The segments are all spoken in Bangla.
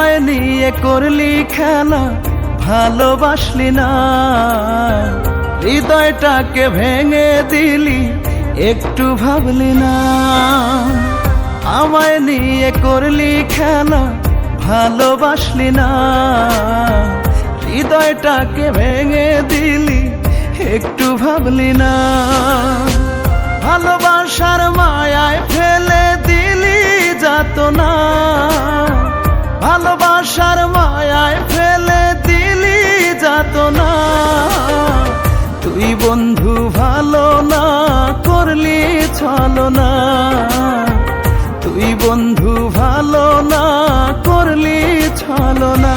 আমায় নিয়ে করলি খেলা, ভালোবাসলি না, হৃদয়টাকে ভেঙে দিলি, একটু ভাবলি না। আমায় নিয়ে করলি খেলা, ভালোবাসলি না, হৃদয়টাকে ভেঙে দিলি, একটু ভাবলি না। ভালোবাসার মায়ায় ফেলে দিলি যাতনা, ভালোবাসার মায়ায় ফেলে দিলি যাতনা। তুই বন্ধু ভালো না, করলি ছলনা। তুই বন্ধু ভালো না, করলি ছলনা।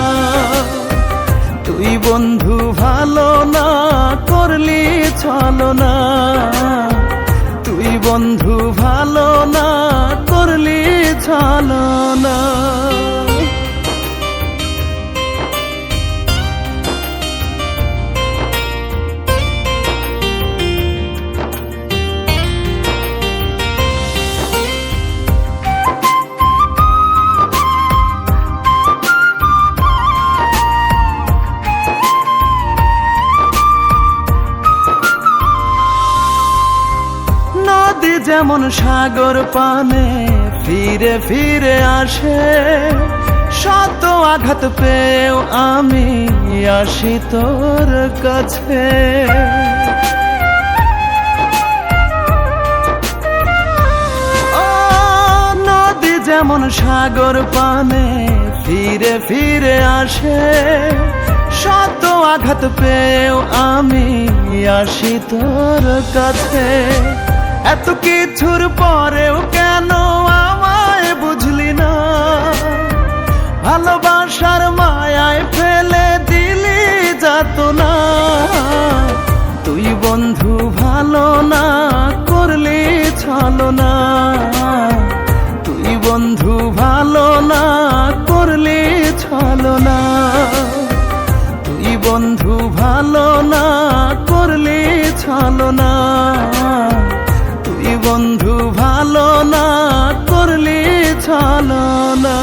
তুই বন্ধু ভালো না, করলি ছলনা। তুই বন্ধু ভালো না, করলি ছলনা। নদী যেমন সাগর পানে ফিরে ফিরে আসে, শত আঘাত পেয়েও আমি আসি তোর কাছে। ও নদী যেমন সাগর পানে ফিরে ফিরে আসে, শত আঘাত পেয়েও আমি আসি তোর কাছে। এত কিছুর পরেও কেন আমায় বুঝলি না, ভালোবাসার মায়ায় ফেলে দিলি যাতনা। তুই বন্ধু ভালো না, করলি ছলনা। তুই বন্ধু ভালো না, করলি ছলনা। তুই বন্ধু ভালো না, করলি ছলনা। তুই বন্ধু ভালো না, করলি ছলনা।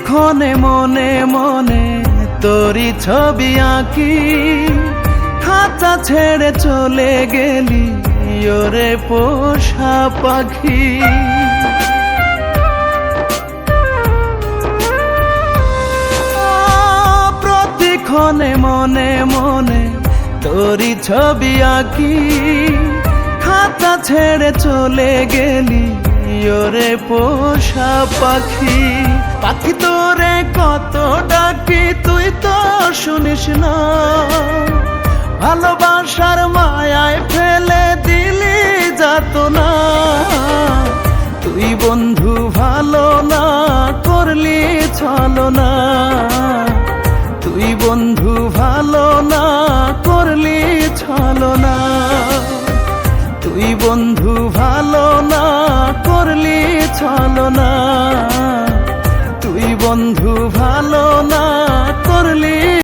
ক্ষণে মনে মনে তোরি ছবি আঁকি, খাঁচা ছেড়ে চলে গেলি ওরে পোষা পাখি। প্রতিক্ষণে মনে মনে তোরি ছবি আঁকি, খাঁচা ছেড়ে চলে গেলি ওরে পোষা পাখি। পাখি তোরে কত ডাকি, তুই তো শুনিস না, ভালোবাসার মায়ায় ফেলে দিলি যাতনা। তুই বন্ধু ভালো না, করলি ছলনা। তুই বন্ধু ভালো না, করলি ছলনা। তুই বন্ধু ভালো না, করলি ছলনা।